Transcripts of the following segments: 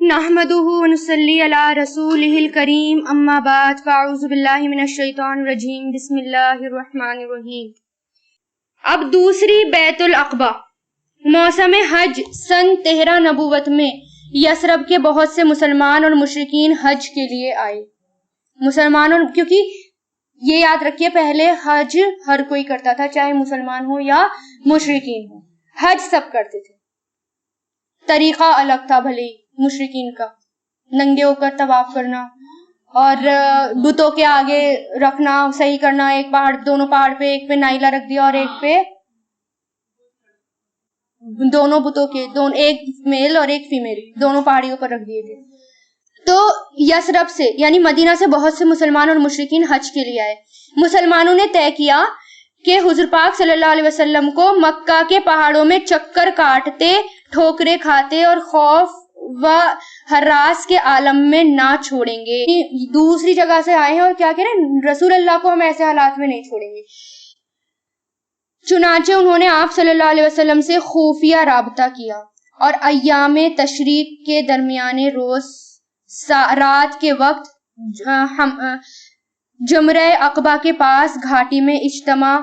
نحمدہ ونصلی علی رسولہ الکریم اما بعد فاعوذ باللہ من الشیطان الرجیم بسم اللہ الرحمن الرحیم۔ اب دوسری بیت العقبہ۔ موسم حج سن 13 نبوت میں یثرب کے بہت سے مسلمان اور مشرکین حج کے لیے آئے۔ کیونکہ یہ یاد رکھیے پہلے حج ہر کوئی کرتا تھا، چاہے مسلمان ہو یا مشرکین ہو، حج سب کرتے تھے، طریقہ الگ تھا بھلے مشرکین کا، ننگے ہو کر طواف کرنا اور بتوں کے آگے رکھنا، صحیح کرنا، ایک پہاڑ دونوں پہاڑ پہ ایک پہ نائلہ رکھ دیا اور ایک پہ دونوں بتوں کے ایک میل اور ایک فیمیل دونوں پہاڑیوں پر رکھ دیے تھے۔ تو یثرب سے یعنی مدینہ سے بہت سے مسلمان اور مشرکین حج کے لیے آئے۔ مسلمانوں نے طے کیا کہ حضور پاک صلی اللہ علیہ وسلم کو مکہ کے پہاڑوں میں چکر کاٹتے، ٹھوکریں کھاتے اور خوف و ہراس کے عالم میں نہ چھوڑیں گے۔ دوسری جگہ سے آئے ہیں اور کیا کہہ رہے ہیں، رسول اللہ کو ہم ایسے حالات میں نہیں چھوڑیں گے۔ چنانچہ انہوں نے آپ صلی اللہ علیہ وسلم سے خفیہ رابطہ کیا اور ایام تشریق کے درمیانے روز رات کے وقت جمرہ عقبہ کے پاس گھاٹی میں اجتماع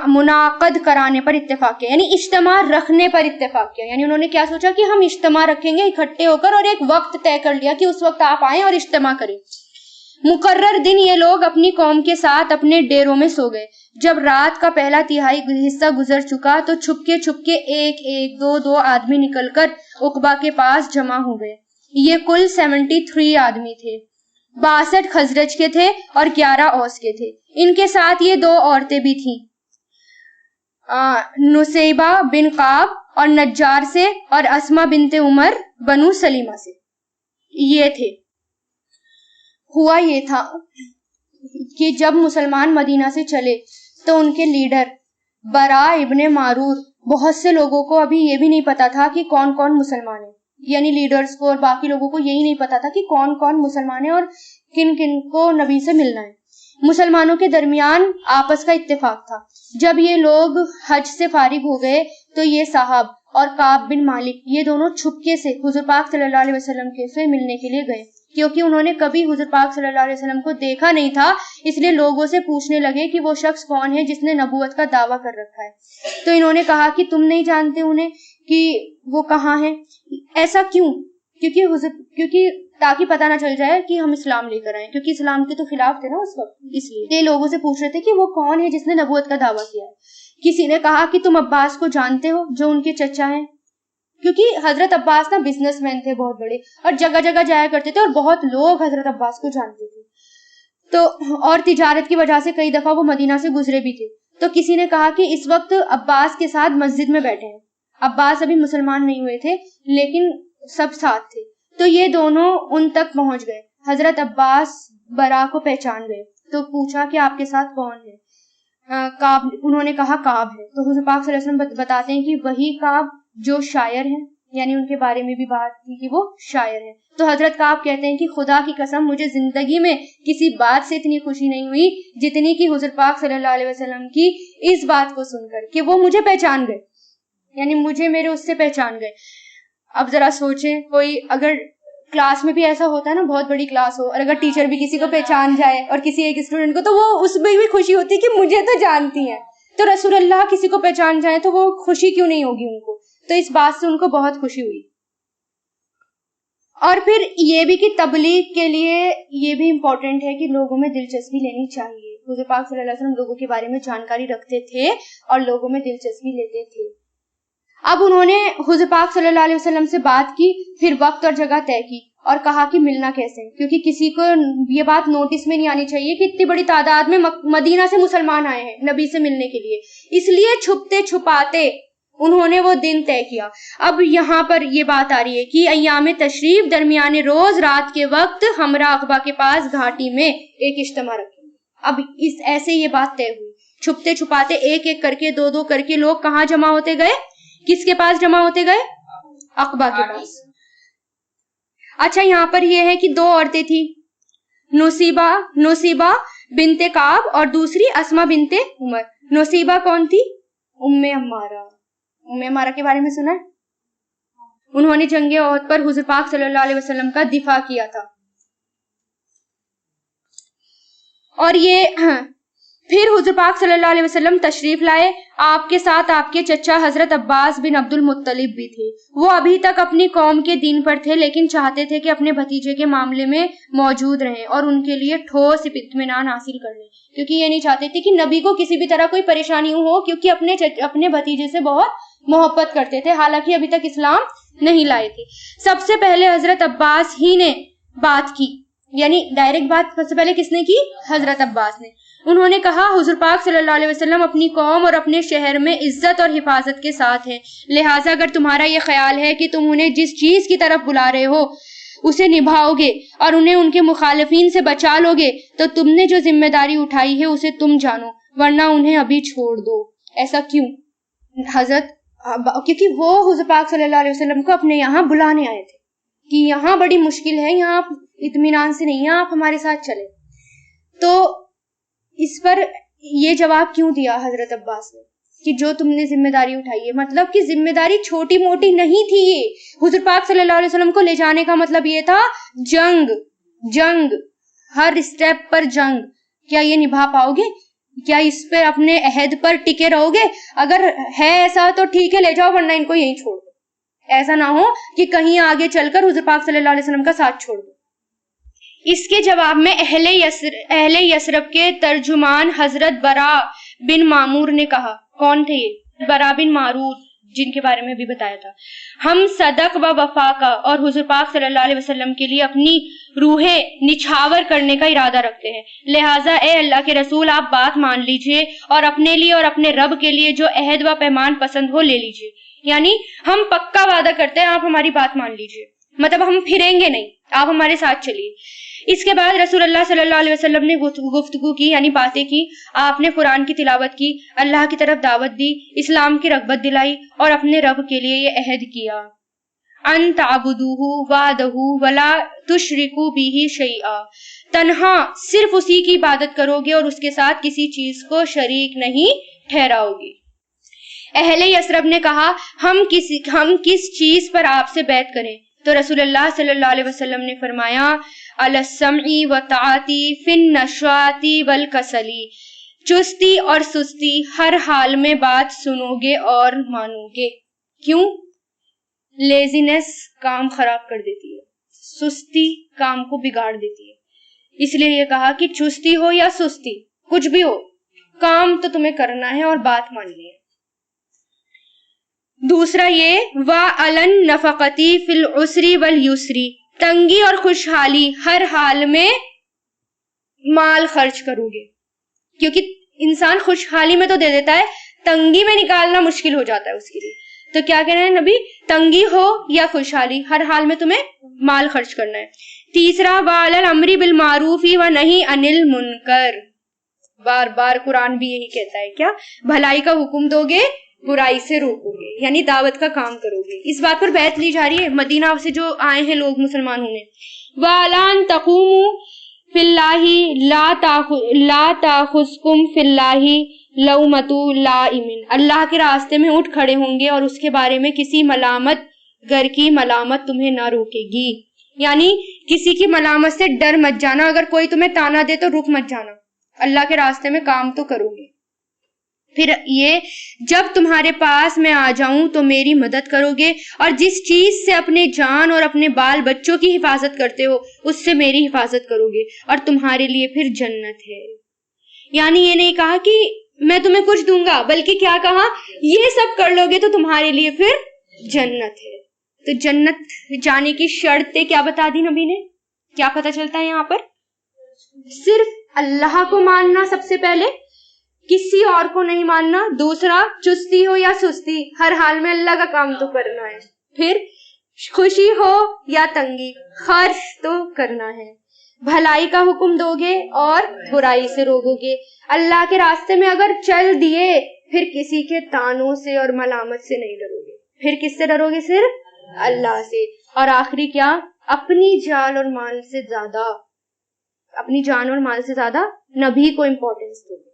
منعقد کرانے پر اتفاق کیا، یعنی اجتماع رکھنے پر اتفاق کیا۔ یعنی انہوں نے کیا سوچا کہ ہم اجتماع رکھیں گے اکٹھے ہو کر، اور ایک وقت طے کر لیا کہ اس وقت آپ آئیں اور اجتماع کریں۔ مقرر دن یہ لوگ اپنی قوم کے ساتھ اپنے ڈیروں میں سو گئے۔ جب رات کا پہلا تہائی حصہ گزر چکا تو چھپکے ایک دو آدمی نکل کر عقبہ کے پاس جمع ہو گئے۔ یہ کل 73 آدمی تھے، 62 خزرج کے تھے اور 11 اوس کے تھے۔ ان کے ساتھ یہ 2 عورتیں بھی تھیں، نسیبہ بن قاب اور نجار سے، اور اسما بنت عمر بنو سلیمہ سے۔ یہ تھے۔ ہوا یہ تھا کہ جب مسلمان مدینہ سے چلے تو ان کے لیڈر برا ابن معرور، بہت سے لوگوں کو ابھی یہ بھی نہیں پتا تھا کہ کون کون مسلمان ہیں، یعنی لیڈرز کو اور باقی لوگوں کو یہی نہیں پتا تھا کہ کون کون مسلمان ہیں اور کن کن کو نبی سے ملنا ہے۔ مسلمانوں کے درمیان آپس کا اتفاق تھا۔ جب یہ لوگ حج سے فارغ ہو گئے تو یہ صاحب اور کعب بن مالک یہ دونوں چھپکے سے حضور پاک صلی اللہ علیہ وسلم کے سے ملنے کے لیے گئے، کیونکہ انہوں نے کبھی حضور پاک صلی اللہ علیہ وسلم کو دیکھا نہیں تھا، اس لیے لوگوں سے پوچھنے لگے کہ وہ شخص کون ہے جس نے نبوت کا دعویٰ کر رکھا ہے۔ تو انہوں نے کہا کہ تم نہیں جانتے انہیں کہ وہ کہاں ہیں؟ ایسا کیوں؟ کیونکہ تاکہ پتہ نہ چل جائے کہ ہم اسلام لے کر آئیں، کیونکہ اسلام کے تو خلاف تھے نا اس وقت، اس لیے یہ لوگوں سے پوچھ رہے تھے کہ وہ کون ہے جس نے نبوت کا دعویٰ کیا ہے۔ کسی نے کہا کہ تم عباس کو جانتے ہو جو ان کے چچا ہیں، کیونکہ حضرت عباس نا بزنس مین تھے بہت بڑے اور جگہ جگہ جایا کرتے تھے اور بہت لوگ حضرت عباس کو جانتے تھے، تو اور تجارت کی وجہ سے کئی دفعہ وہ مدینہ سے گزرے بھی تھے۔ تو کسی نے کہا کہ اس وقت عباس کے ساتھ مسجد میں بیٹھے ہیں۔ عباس ابھی مسلمان نہیں ہوئے تھے لیکن سب ساتھ تھے۔ تو یہ دونوں ان تک پہنچ گئے۔ حضرت عباس برا کو پہچان گئے تو پوچھا کہ آپ کے ساتھ کون ہے؟ کعب، انہوں نے کہا کعب ہے۔ تو حضور پاک صلی اللہ علیہ وسلم بتاتے ہیں کہ وہی کعب جو شاعر ہیں، یعنی ان کے بارے میں بھی بات تھی کہ وہ شاعر ہیں۔ تو حضرت کعب کہتے ہیں کہ خدا کی قسم مجھے زندگی میں کسی بات سے اتنی خوشی نہیں ہوئی جتنی کہ حضور پاک صلی اللہ علیہ وسلم کی اس بات کو سن کر کہ وہ مجھے پہچان گئے، یعنی مجھے میرے اس سے پہچان گئے۔ اب ذرا سوچیں، کوئی اگر کلاس میں بھی ایسا ہوتا ہے نا، بہت بڑی کلاس ہو اور اگر ٹیچر بھی کسی کو پہچان جائے اور کسی ایک اسٹوڈنٹ کو، تو وہ اس میں بھی خوشی ہوتی ہے کہ مجھے تو جانتی ہیں۔ تو رسول اللہ کسی کو پہچان جائے تو وہ خوشی کیوں نہیں ہوگی ان کو؟ تو اس بات سے ان کو بہت خوشی ہوئی۔ اور پھر یہ بھی کہ تبلیغ کے لیے یہ بھی امپورٹنٹ ہے کہ لوگوں میں دلچسپی لینی چاہیے۔ حضور پاک صلی اللہ علیہ وسلم لوگوں کے بارے میں جانکاری رکھتے تھے اور لوگوں میں دلچسپی لیتے تھے۔ اب انہوں نے حضور پاک صلی اللہ علیہ وسلم سے بات کی، پھر وقت اور جگہ طے کی اور کہا کہ ملنا کیسے، کیونکہ کسی کو یہ بات نوٹس میں نہیں آنی چاہیے کہ اتنی بڑی تعداد میں مدینہ سے مسلمان آئے ہیں نبی سے ملنے کے لیے، اس لیے چھپتے چھپاتے انہوں نے وہ دن طے کیا۔ اب یہاں پر یہ بات آ رہی ہے کہ ایام تشریف درمیانے روز رات کے وقت ہمراہ عقبہ کے پاس گھاٹی میں ایک اجتماع رکھیں گے۔ اب اس ایسے یہ بات طے ہوئی، چھپتے چھپاتے ایک ایک کر کے دو کر کے لوگ کہاں جمع ہوتے گئے؟ کس کے پاس جمع ہوتے گئے؟ عقبہ کے پاس۔ اچھا، یہاں پر یہ ہے کہ 2 عورتیں تھیں، نسیبہ بنت کعب اور دوسری اسما بنت عمر۔ نسیبہ کون تھی؟ ام عمارہ کے بارے میں سنا ہے؟ انہوں نے جنگ احد پر حضور پاک صلی اللہ علیہ وسلم کا دفاع کیا تھا. اور یہ پھر حضور پاک صلی اللہ علیہ وسلم تشریف لائے. آپ کے ساتھ آپ کے چچا حضرت عباس بن عبد المطلب بھی تھے. وہ ابھی تک اپنی قوم کے دین پر تھے لیکن چاہتے تھے کہ اپنے بھتیجے کے معاملے میں موجود رہیں اور ان کے لیے ٹھوس اطمینان حاصل کر لیں, کیونکہ یہ نہیں چاہتے تھے کہ نبی کو کسی بھی طرح کوئی پریشانی ہو, کیونکہ اپنے بھتیجے سے بہت محبت کرتے تھے, حالانکہ ابھی تک اسلام نہیں لائے تھے. سب سے پہلے حضرت عباس ہی نے بات کی, یعنی ڈائریکٹ بات سب سے پہلے کس نے کی؟ حضرت عباس نے. انہوں نے کہا حضور پاک صلی اللہ علیہ وسلم اپنی قوم اور اپنے شہر میں عزت اور حفاظت کے ساتھ ہیں, لہٰذا اگر تمہارا یہ خیال ہے کہ تم انہیں جس چیز کی طرف بلا رہے ہو اسے نبھاؤ گے اور انہیں ان کے مخالفین سے بچا لو گے تو تم نے جو ذمہ داری اٹھائی ہے اسے تم جانو, ورنہ انہیں ابھی چھوڑ دو. ایسا کیوں؟ کیونکہ وہ حضور پاک صلی اللہ علیہ وسلم کو اپنے یہاں بلانے آئے تھے کہ یہاں بڑی مشکل ہے, یہاں اطمینان سے نہیں ہیں, آپ ہمارے ساتھ چلے. تو اس پر یہ جواب کیوں دیا حضرت عباس نے کہ جو تم نے ذمہ داری اٹھائی ہے, مطلب کہ ذمہ داری چھوٹی موٹی نہیں تھی. یہ حضور پاک صلی اللہ علیہ وسلم کو لے جانے کا مطلب یہ تھا جنگ, ہر اسٹیپ پر جنگ. کیا یہ نبھا پاؤ گے؟ کیا اس پہ اپنے عہد پر ٹکے رہو گے؟ اگر ہے ایسا تو ٹھیک ہے, لے جاؤ, ورنہ ان کو یہیں چھوڑ دو. ایسا نہ ہو کہ کہیں آگے چل کر حضور پاک صلی اللہ علیہ وسلم کا ساتھ چھوڑ دو. اس کے جواب میں اہل یثرب کے ترجمان حضرت برا بن معمور نے کہا. کون تھے یہ؟ برا بن معرور, جن کے بارے میں بھی بتایا تھا. ہم صدق و وفا کا اور حضور پاک صلی اللہ علیہ وسلم کے لیے اپنی روحیں نچھاور کرنے کا ارادہ رکھتے ہیں, لہٰذا اے اللہ کے رسول آپ بات مان لیجئے اور اپنے لیے اور اپنے رب کے لیے جو عہد و پیمان پسند ہو لے لیجئے. یعنی ہم پکا وعدہ کرتے ہیں, آپ ہماری بات مان لیجئے, مطلب ہم پھریں گے نہیں, آپ ہمارے ساتھ چلیے. اس کے بعد رسول اللہ صلی اللہ علیہ وسلم نے گفتگو کی, یعنی باتیں کی. آپ نے قرآن کی تلاوت کی, اللہ کی طرف دعوت دی, اسلام کی رغبت دلائی اور اپنے رب کے لیے یہ عہد کیا ان تعبدوہ وحدہ ولا تشرکوا بہ شیئا, تنہا صرف اسی کی عبادت کرو گے اور اس کے ساتھ کسی چیز کو شریک نہیں ٹھہراؤ گے. اہل یثرب نے کہا ہم کس چیز پر آپ سے بیعت کریں؟ تو رسول اللہ صلی اللہ علیہ وسلم نے فرمایا علی السمع والطاعۃ فی النشوۃ والکسل, چستی اور سستی, ہر حال میں بات سنو گے اور مانو گے. کیوں؟ لیزینس کام خراب کر دیتی ہے, سستی کام کو بگاڑ دیتی ہے. اس لیے یہ کہا کہ چستی ہو یا سستی, کچھ بھی ہو, کام تو تمہیں کرنا ہے اور بات ماننی ہے. دوسرا یہ وَعَلَى النَّفَقَةِ فِي الْعُسْرِ وَالْيُسْرِ, تنگی اور خوشحالی ہر حال میں مال خرچ کرو گے, کیونکہ انسان خوشحالی میں تو دے دیتا ہے, تنگی میں نکالنا مشکل ہو جاتا ہے اس کے لیے. تو کیا کہنا ہے نبی؟ تنگی ہو یا خوشحالی, ہر حال میں تمہیں مال خرچ کرنا ہے. تیسرا وَعَلَى الْأَمْرِ بِالْمَعْرُوفِ وَنَهْيِ عَنِ الْمُنْكَرِ, بار بار قرآن بھی یہی کہتا ہے, کیا بھلائی کا حکم دو گے, برائی سے روکو گے, یعنی دعوت کا کام کرو گے. اس بات پر بیعت لی جا رہی ہے مدینہ سے جو آئے ہیں لوگ مسلمان ہونے. وَعَلَىٰ أَن تَقُومُوا فِي اللَّهِ لَا تَأْخُذْكُمْ فِي اللَّهِ لَوْمَةُ لَائِمٍ, اللہ کے راستے میں اٹھ کھڑے ہوں گے اور اس کے بارے میں کسی ملامت گر کی ملامت تمہیں نہ روکے گی. یعنی کسی کی ملامت سے ڈر مت جانا, اگر کوئی تمہیں تانا دے تو رک مت جانا, اللہ کے راستے میں کام تو کرو گے. پھر یہ جب تمہارے پاس میں آ جاؤں تو میری مدد کرو گے, اور جس چیز سے اپنے جان اور اپنے بال بچوں کی حفاظت کرتے ہو اس سے میری حفاظت کرو گے, اور تمہارے لیے پھر جنت ہے. یعنی یہ نہیں کہا کہ میں تمہیں کچھ دوں گا, بلکہ کیا کہا, یہ سب کر لو گے تو تمہارے لیے پھر جنت ہے. تو جنت جانے کی شرطیں کیا بتا دی نبی نے؟ کیا پتہ چلتا ہے یہاں پر؟ صرف اللہ کو ماننا سب سے پہلے, کسی اور کو نہیں ماننا. دوسرا چستی ہو یا سستی, ہر حال میں اللہ کا کام تو کرنا ہے. پھر خوشی ہو یا تنگی, خرچ تو کرنا ہے. بھلائی کا حکم دو گے اور برائی سے روکو گے. اللہ کے راستے میں اگر چل دیے پھر کسی کے تانوں سے اور ملامت سے نہیں ڈرو گے. پھر کس سے ڈرو گے؟ صرف اللہ سے. اور آخری کیا؟ اپنی جان اور مال سے زیادہ نبی کو امپورٹنس دو گے.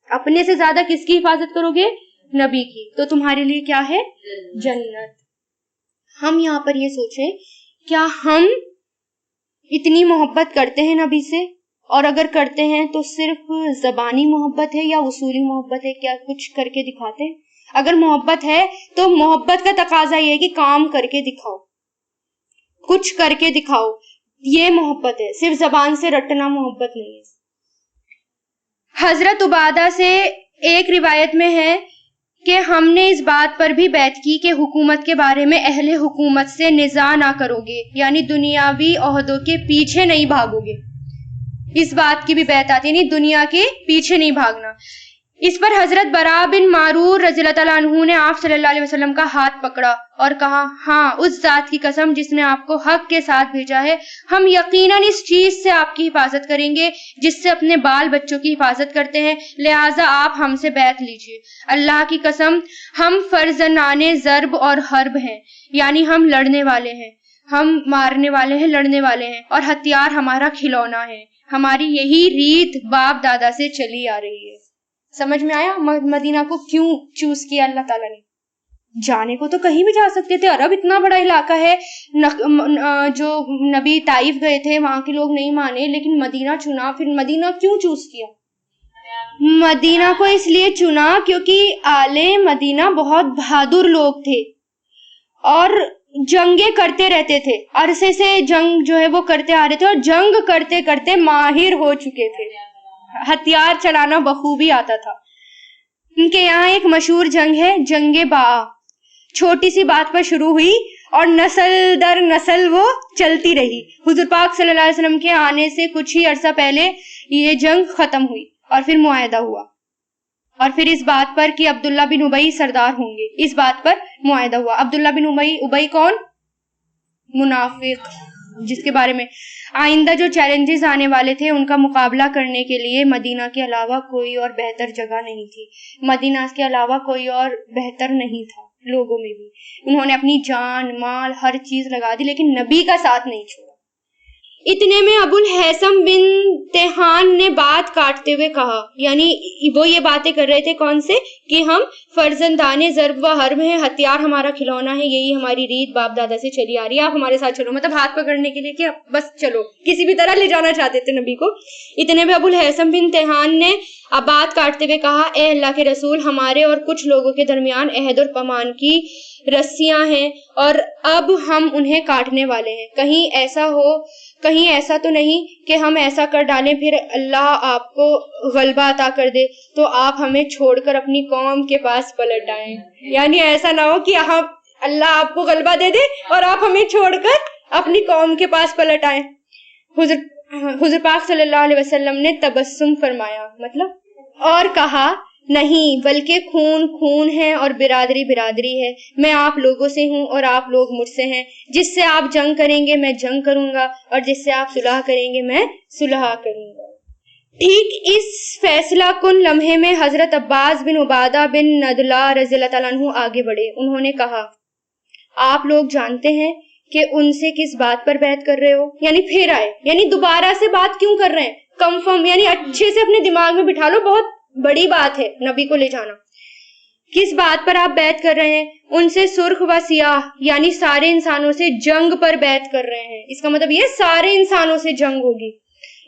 اپنے سے زیادہ کس کی حفاظت کرو گے؟ نبی کی. تو تمہارے لیے کیا ہے؟ جنت. ہم یہاں پر یہ سوچیں کیا ہم اتنی محبت کرتے ہیں نبی سے؟ اور اگر کرتے ہیں تو صرف زبانی محبت ہے یا اصولی محبت ہے؟ کیا کچھ کر کے دکھاتے ہیں؟ اگر محبت ہے تو محبت کا تقاضا یہ ہے کہ کام کر کے دکھاؤ، کچھ کر کے دکھاؤ، یہ محبت ہے، صرف زبان سے رٹنا محبت نہیں ہے۔ حضرت عبادہ سے ایک روایت میں ہے کہ ہم نے اس بات پر بھی بیعت کی کہ حکومت کے بارے میں اہل حکومت سے نزاع نہ کرو گے، یعنی دنیاوی عہدوں کے پیچھے نہیں بھاگو گے۔ اس بات کی بھی بیعت آتی ہے، یعنی دنیا کے پیچھے نہیں بھاگنا۔ اس پر حضرت براء بن معرور رضی اللہ تعالیٰ عنہ نے آپ صلی اللہ علیہ وسلم کا ہاتھ پکڑا اور کہا، ہاں اس ذات کی قسم جس نے آپ کو حق کے ساتھ بھیجا ہے، ہم یقیناً اس چیز سے آپ کی حفاظت کریں گے جس سے اپنے بال بچوں کی حفاظت کرتے ہیں، لہٰذا آپ ہم سے بیعت لیجیے۔ اللہ کی قسم ہم فرزندان ضرب اور حرب ہیں، یعنی ہم لڑنے والے ہیں، ہم مارنے والے ہیں، لڑنے والے ہیں، اور ہتھیار ہمارا کھلونا ہے۔ ہماری یہی ریت باپ دادا سے چلی آ رہی ہے۔ سمجھ میں آیا مدینہ کو کیوں چوز کیا اللہ تعالیٰ نے؟ جانے کو تو کہیں بھی جا سکتے تھے، عرب اتنا بڑا علاقہ ہے، جو نبی طائف گئے تھے وہاں کے لوگ نہیں مانے، لیکن مدینہ چنا۔ پھر مدینہ کیوں چوز کیا؟ مدینہ کو اس لیے چنا کیونکہ آل مدینہ بہت بہادر لوگ تھے اور جنگیں کرتے رہتے تھے، عرصے سے جنگ جو ہے وہ کرتے آ رہے تھے، اور جنگ کرتے کرتے ماہر ہو چکے تھے، ہتھیار چلانا بخوبی آتا تھا۔ ان کے یہاں ایک مشہور جنگ ہے، جنگ باء، چھوٹی سی بات پر شروع ہوئی اور نسل در نسل وہ چلتی رہی۔ حضور پاک صلی اللہ علیہ وسلم کے آنے سے کچھ ہی عرصہ پہلے یہ جنگ ختم ہوئی اور پھر معاہدہ ہوا، اور پھر اس بات پر کہ عبداللہ بن ابی سردار ہوں گے، اس بات پر معاہدہ ہوا۔ عبداللہ بن ابی کون؟ منافق، جس کے بارے میں آئندہ جو چیلنجز آنے والے تھے ان کا مقابلہ کرنے کے لیے مدینہ کے علاوہ کوئی اور بہتر جگہ نہیں تھی، مدینہ کے علاوہ کوئی اور بہتر نہیں تھا لوگوں میں بھی۔ انہوں نے اپنی جان مال ہر چیز لگا دی لیکن نبی کا ساتھ نہیں چھوڑا۔ اتنے میں ابو الحیثم بن تیہان نے بات کاٹتے ہوئے کہا، یعنی وہ یہ باتیں کر رہے تھے کون سے، کہ ہم فرزندان ضرب و حرب ہیں، ہتھیار ہمارا کھلونا ہے، یہی ہماری ریت باپ دادا سے چلی آ رہی ہے، آپ ہمارے ساتھ چلو، مطلب ہاتھ پکڑنے کے لیے کہ بس چلو، کسی بھی طرح لے جانا چاہتے تھے نبی کو۔ اتنے میں ابو الحیثم بن تیہان نے اب بات کاٹتے ہوئے کہا، اے اللہ کے رسول، ہمارے اور کچھ لوگوں کے درمیان عہد اور پیمان کی رسیاں ہیں اور اب ہم انہیں کاٹنے والے ہیں، کہیں ایسا تو نہیں کہ ہم ایسا کر ڈالیں پھر اللہ آپ کو غلبہ عطا کر دے تو آپ ہمیں چھوڑ کر اپنی قوم کے پاس پلٹ آئیں، یعنی ایسا نہ ہو کہ اللہ آپ کو غلبہ دے دے اور آپ ہمیں چھوڑ کر اپنی قوم کے پاس پلٹ آئیں۔ حضور پاک صلی اللہ علیہ وسلم نے تبسم فرمایا، مطلب، اور کہا، نہیں بلکہ خون خون ہے اور برادری برادری ہے، میں آپ لوگوں سے ہوں اور آپ لوگ مجھ سے ہیں، جس سے آپ جنگ کریں گے میں جنگ کروں گا اور جس سے آپ صلح کریں گے میں صلح کروں گا۔ ٹھیک اس فیصلہ کن لمحے میں حضرت عباس بن عبادہ بن ندلہ رضی اللہ تعالیٰ عنہ آگے بڑھے۔ انہوں نے کہا، آپ لوگ جانتے ہیں کہ ان سے کس بات پر بیعت کر رہے ہو؟ یعنی پھر آئے، یعنی دوبارہ سے بات کیوں کر رہے ہیں؟ کنفرم، یعنی اچھے سے اپنے دماغ میں بٹھا لو، بہت بڑی بات ہے نبی کو لے جانا۔ کس بات پر آپ بیعت کر رہے ہیں؟ ان سے سرخ و سیاہ، یعنی سارے انسانوں سے جنگ پر بیعت کر رہے ہیں۔ اس کا مطلب یہ سارے انسانوں سے جنگ ہوگی۔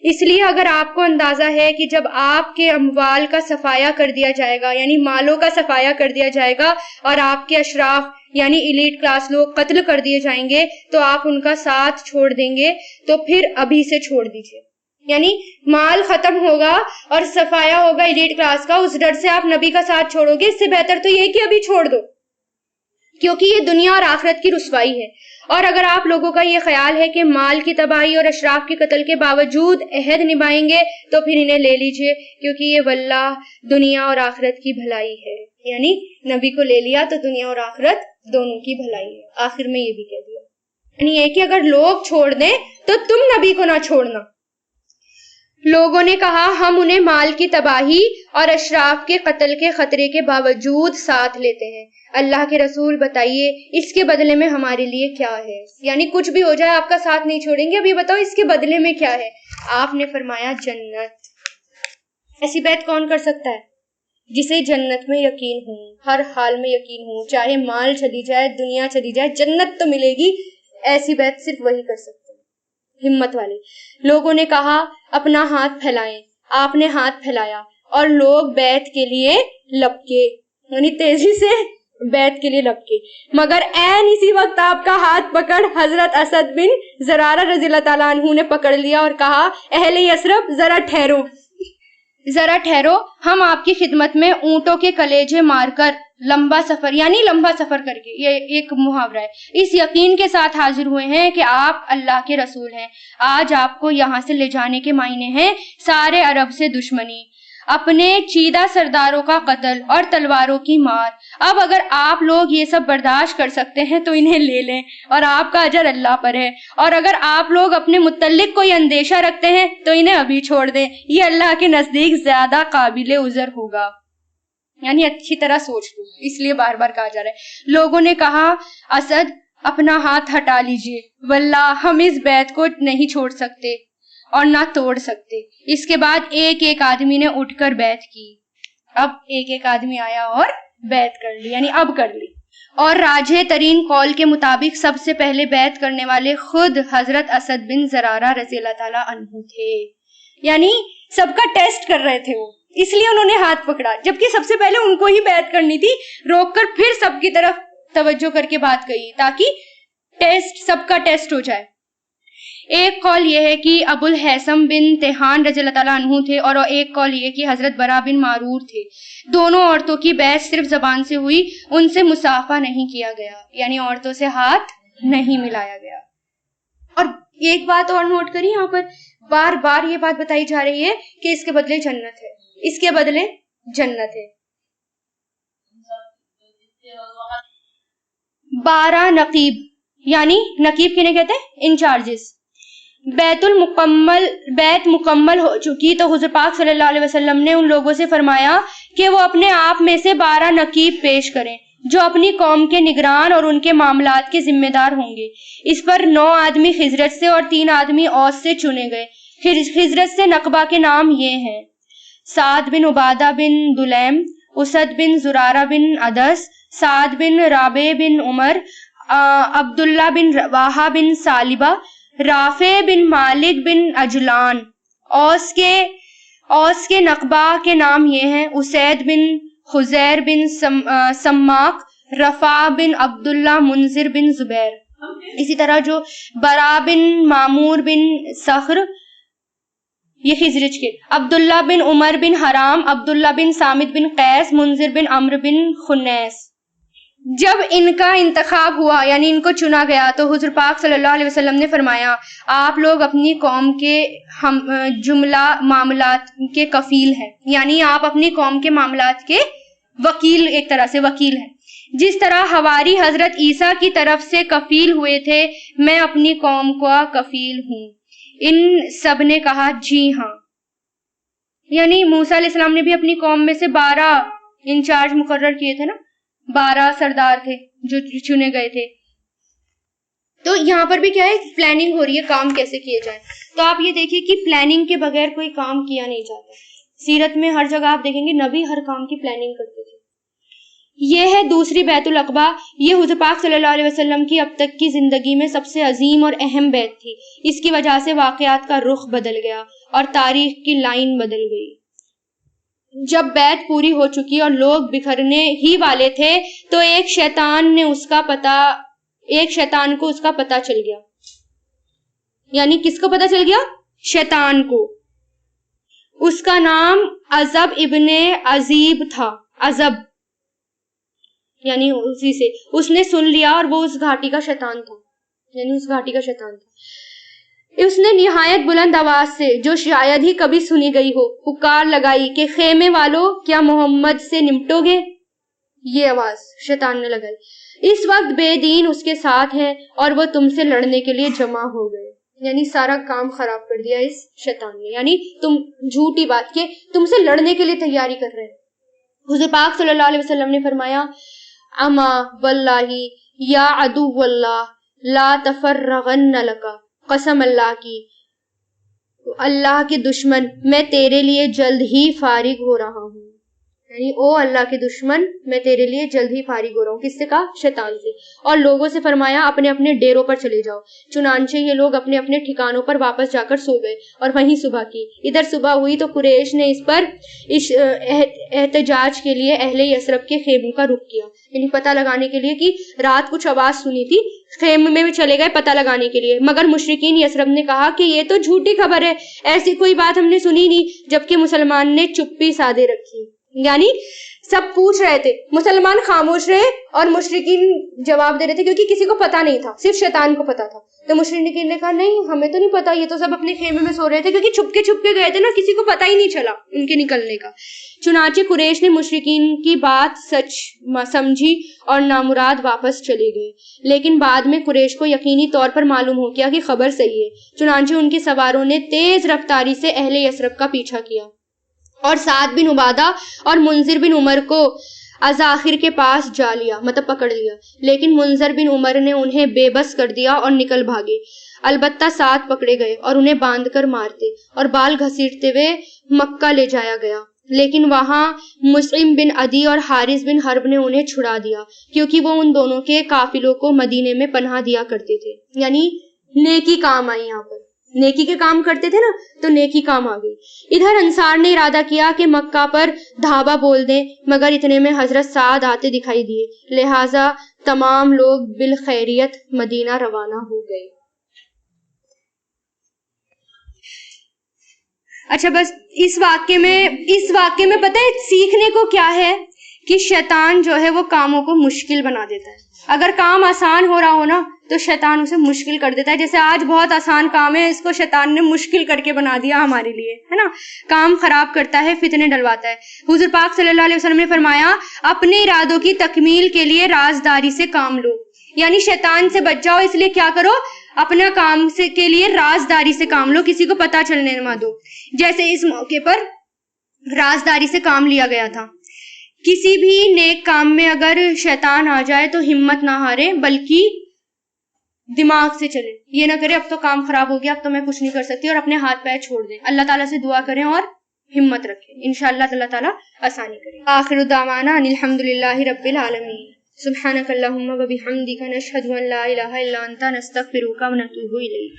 اس لیے اگر آپ کو اندازہ ہے کہ جب آپ کے اموال کا صفایا کر دیا جائے گا، یعنی مالوں کا صفایا کر دیا جائے گا، اور آپ کے اشراف یعنی ایلیٹ کلاس لوگ قتل کر دیے جائیں گے تو آپ ان کا ساتھ چھوڑ دیں گے، تو پھر ابھی سے چھوڑ دیجئے۔ یعنی مال ختم ہوگا اور صفایا ہوگا ایلیٹ کلاس کا، اس ڈر سے آپ نبی کا ساتھ چھوڑو گے، اس سے بہتر تو یہ کہ ابھی چھوڑ دو، کیونکہ یہ دنیا اور آخرت کی رسوائی ہے۔ اور اگر آپ لوگوں کا یہ خیال ہے کہ مال کی تباہی اور اشراف کے قتل کے باوجود عہد نبھائیں گے تو پھر انہیں لے لیجئے، کیونکہ یہ واللہ دنیا اور آخرت کی بھلائی ہے۔ یعنی نبی کو لے لیا تو دنیا اور آخرت دونوں کی بھلائی ہے۔ آخر میں یہ بھی کہہ دیا، یعنی یہ کہ اگر لوگ چھوڑ دیں تو تم نبی کو نہ چھوڑنا۔ لوگوں نے کہا، ہم انہیں مال کی تباہی اور اشراف کے قتل کے خطرے کے باوجود ساتھ لیتے ہیں، اللہ کے رسول بتائیے اس کے بدلے میں ہمارے لیے کیا ہے؟ یعنی کچھ بھی ہو جائے آپ کا ساتھ نہیں چھوڑیں گے، اب یہ بتاؤ اس کے بدلے میں کیا ہے؟ آپ نے فرمایا جنت۔ ایسی بیعت کون کر سکتا ہے؟ جسے جنت میں یقین ہو، ہر حال میں یقین ہو، چاہے مال چلی جائے، دنیا چلی جائے، جنت تو ملے گی، ایسی بیعت صرف وہی کر سکتے ہیں، ہمت والے۔ لوگوں نے کہا اپنا ہاتھ پھیلائیں، آپ نے ہاتھ پھیلایا اور لوگ بیعت کے لیے لپکے، یعنی تیزی سے بیعت کے لیے لپکے، مگر عین اسی وقت آپ کا ہاتھ پکڑ حضرت اسد بن زرارہ رضی اللہ تعالیٰ عنہ نے پکڑ لیا اور کہا اہل یثرب ذرا ٹھہرو، ذرا ٹھہرو، ہم آپ کی خدمت میں اونٹوں کے کلیجے مار کر لمبا سفر، یعنی لمبا سفر کر کے، یہ ایک محاورہ ہے، اس یقین کے ساتھ حاضر ہوئے ہیں کہ آپ اللہ کے رسول ہیں۔ آج آپ کو یہاں سے لے جانے کے معنی ہیں سارے عرب سے دشمنی، اپنے چیدہ سرداروں کا قتل اور تلواروں کی مار۔ اب اگر آپ لوگ یہ سب برداشت کر سکتے ہیں تو انہیں لے لیں، اور آپ کا اجر اللہ پر ہے، اور اگر آپ لوگ اپنے متعلق کوئی اندیشہ رکھتے ہیں تو انہیں ابھی چھوڑ دیں، یہ اللہ کے نزدیک زیادہ قابل عذر ہوگا۔ یعنی اچھی طرح سوچ لو، اس لیے بار بار کہا جا رہا ہے۔ لوگوں نے کہا اسد اپنا ہاتھ ہٹا لیجئے، واللہ ہم اس بیعت کو نہیں چھوڑ سکتے اور نہ توڑ سکتے۔ اس کے بعد ایک ایک آدمی نے اٹھ کر بیعت کی، اب ایک ایک آدمی آیا اور بیعت کر لی، یعنی اب کر لی، اور راجح ترین قول کے مطابق سب سے پہلے بیعت کرنے والے خود حضرت اسد بن زرارہ رضی اللہ تعالیٰ عنہ تھے، یعنی سب کا ٹیسٹ کر رہے تھے وہ، اس لیے انہوں نے ہاتھ پکڑا، جبکہ سب سے پہلے ان کو ہی بیعت کرنی تھی، روک کر پھر سب کی طرف توجہ کر کے بات کہی تاکہ سب کا ٹیسٹ ہو جائے۔ ایک قول یہ ہے کہ ابو الحیثم بن تیہان رضی اللہ تعالیٰ عنہ تھے، اور ایک قول یہ کہ حضرت برا بن معرور تھے۔ دونوں عورتوں کی بیعت صرف زبان سے ہوئی، ان سے مصافحہ نہیں کیا گیا، یعنی عورتوں سے ہاتھ نہیں ملایا گیا۔ اور ایک بات اور نوٹ کری، یہاں پر بار بار یہ بات بتائی جا رہی ہے کہ اس کے بدلے جنت ہے، اس کے بدلے جنت ہے۔ 12 نقیب، یعنی نقیب کنہیں کہتے ہیں؟ انچارجز۔ بیعت مکمل ہو چکی تو حضور پاک صلی اللہ علیہ وسلم نے ان لوگوں سے فرمایا کہ وہ اپنے آپ میں سے 12 نقیب پیش کریں جو اپنی قوم کے نگران اور ان کے معاملات کے ذمہ دار ہوں گے۔ اس پر 9 آدمی خزرج سے اور 3 آدمی اوس سے چنے گئے۔ خزرج سے نقبہ کے نام یہ ہیں: سعد بن عبادہ بن دلیم، اسد بن زرارہ بن عدس، سعد بن رابع بن عمر، عبداللہ بن رواحہ بن سالبہ، رافع بن مالک بن اجلان۔ اوس کے نقبہ کے نام یہ ہیں: اسید بن خزیر بن سماک، رفع بن عبداللہ، منذر بن زبیر۔ اسی طرح جو برا بن معمور بن صخر، یہ خزرج کے، عبداللہ بن عمر بن حرام، عبداللہ بن سامد بن قیس، منذر بن عمرو بن خنیس۔ جب ان کا انتخاب ہوا، یعنی ان کو چنا گیا، تو حضور پاک صلی اللہ علیہ وسلم نے فرمایا آپ لوگ اپنی قوم کے جملہ معاملات کے کفیل ہیں، یعنی آپ اپنی قوم کے معاملات کے وکیل، ایک طرح سے وکیل ہیں۔ جس طرح حواری حضرت عیسیٰ کی طرف سے کفیل ہوئے تھے، میں اپنی قوم کا کفیل ہوں۔ ان سب نے کہا جی ہاں، یعنی موسیٰ علیہ السلام نے بھی اپنی قوم میں سے 12 انچارج مقرر کیے تھے نا، 12 سردار تھے جو چنے گئے تھے۔ تو یہاں پر بھی کیا ہے، پلاننگ ہو رہی ہے کام کیسے کیے جائیں۔ تو آپ یہ دیکھیے کہ پلاننگ کے بغیر کوئی کام کیا نہیں جاتا۔ سیرت میں ہر جگہ آپ دیکھیں گے نبی ہر کام کی پلاننگ کرتے تھے۔ یہ ہے دوسری بیعت العقبہ، یہ حضور پاک صلی اللہ علیہ وسلم کی اب تک کی زندگی میں سب سے عظیم اور اہم بیعت تھی۔ اس کی وجہ سے واقعات کا رخ بدل گیا اور تاریخ کی لائن بدل گئی۔ جب بیعت پوری ہو چکی اور لوگ بکھرنے ہی والے تھے تو ایک شیطان کو اس کا پتہ چل گیا، یعنی کس کو پتہ چل گیا؟ شیطان کو۔ اس کا نام عزب ابن عزیب تھا، عزب یعنی اسی سے اس نے سن لیا، اور وہ اس گھاٹی کا شیطان تھا، یعنی اس گھاٹی کا شیطان تھا۔ اس نے نہایت بلند آواز سے، جو شاید ہی کبھی سنی گئی ہو، پکار لگائی کہ خیمے والوں کیا محمد سے نمٹو گے؟ یہ آواز شیطان نے لگائی۔ اس وقت بے دین اس کے ساتھ ہیں اور وہ تم سے لڑنے کے لیے جمع ہو گئے، یعنی سارا کام خراب کر دیا اس شیطان نے، یعنی تم جھوٹی بات کے تم سے لڑنے کے لیے تیاری کر رہے ہیں۔ حضور پاک صلی اللہ علیہ وسلم نے فرمایا اما واللہ یا عدو اللہ لا تفرغن لکا، قسم اللہ کی، اللہ کے دشمن، میں تیرے لیے جلد ہی فارغ ہو رہا ہوں، یعنی او اللہ کے دشمن میں تیرے لیے جلد ہی فارغ ہو رہا ہوں. کس سے کہا؟ شیطان سے. اور لوگوں سے فرمایا اپنے اپنے ڈیروں پر چلے جاؤ. چنانچہ یہ لوگ اپنے اپنے ٹھکانوں پر واپس جا کر سو گئے اور وہیں صبح کی. ادھر صبح ہوئی تو قریش نے اس پر احتجاج کے لیے اہل یثرب کے خیموں کا رخ کیا. یعنی پتہ لگانے کے لیے کہ رات کچھ آواز سنی تھی, خیمے میں چلے گئے پتہ لگانے کے لیے. مگر مشرکین یثرب نے کہا کہ یہ تو جھوٹی خبر ہے, ایسی کوئی بات ہم نے سنی نہیں. جبکہ مسلمان نے چپی سادے رکھی. یعنی سب پوچھ رہے تھے, مسلمان خاموش رہے اور مشرکین جواب دے رہے تھے کیونکہ کسی کو پتا نہیں تھا, صرف شیطان کو پتا تھا. تو مشرکین نے کہا نہیں ہمیں تو نہیں پتا, یہ تو سب اپنے خیمے میں سو رہے تھے کیونکہ چھپ کے گئے تھے نا, کسی کو پتا ہی نہیں چلا ان کے نکلنے کا. چنانچہ قریش نے مشرکین کی بات سچ سمجھی اور نامراد واپس چلے گئے. لیکن بعد میں قریش کو یقینی طور پر معلوم ہو گیا کہ خبر صحیح ہے. چنانچہ ان کے سواروں نے تیز رفتاری سے اہل یثرب کا پیچھا کیا اور سعد بن عبادہ اور منذر بن عمر کو ازاخر کے پاس جا لیا, مطلب پکڑ لیا. لیکن منذر بن عمر نے انہیں بے بس کر دیا اور نکل بھاگے. البتہ سعد پکڑے گئے اور انہیں باندھ کر مارتے اور بال گھسیٹتے ہوئے مکہ لے جایا گیا. لیکن وہاں مسعم بن عدی اور حارث بن حرب نے انہیں چھڑا دیا کیونکہ وہ ان دونوں کے قافلوں کو مدینے میں پناہ دیا کرتے تھے. یعنی نیکی کام آئی, یہاں پر نیکی کے کام کرتے تھے نا تو نیکی کام آ گئی. ادھر انصار نے ارادہ کیا کہ مکہ پر دھابا بول دیں, مگر اتنے میں حضرت سعد آتے دکھائی دیے, لہٰذا تمام لوگ بالخیریت مدینہ روانہ ہو گئے. اچھا بس اس واقعے میں پتہ ہے سیکھنے کو کیا ہے کہ شیطان جو ہے وہ کاموں کو مشکل بنا دیتا ہے. اگر کام آسان ہو رہا ہو نا تو شیطان اسے مشکل کر دیتا ہے. جیسے آج بہت آسان کام ہے, اس کو شیطان نے مشکل کر کے بنا دیا ہمارے لیے, ہے نا. کام خراب کرتا ہے, فتنے ڈلواتا ہے. حضور پاک صلی اللہ علیہ وسلم نے فرمایا اپنے ارادوں کی تکمیل کے لیے رازداری سے کام لو. یعنی شیطان سے بچ جاؤ, اس لیے کیا کرو, اپنا کام سے کے لیے رازداری سے کام لو, کسی کو پتا چلنے نہ دو. جیسے اس موقع پر رازداری سے کام لیا گیا تھا. کسی بھی نیک کام میں اگر شیطان آ جائے تو ہمت نہ ہارے بلکہ دماغ سے چلے. یہ نہ کرے اب تو کام خراب ہو گیا, اب تو میں کچھ نہیں کر سکتی, اور اپنے ہاتھ پیر چھوڑ دیں. اللہ تعالیٰ سے دعا کریں اور ہمت رکھیں, انشاءاللہ اللہ تعالیٰ آسانی کرے. آخر دعوانا ان الحمدللہ رب العالمین. سبحانک اللہم و بحمدک نشہد ان لا الہ الا انت نستغفرک و نتوب الیک.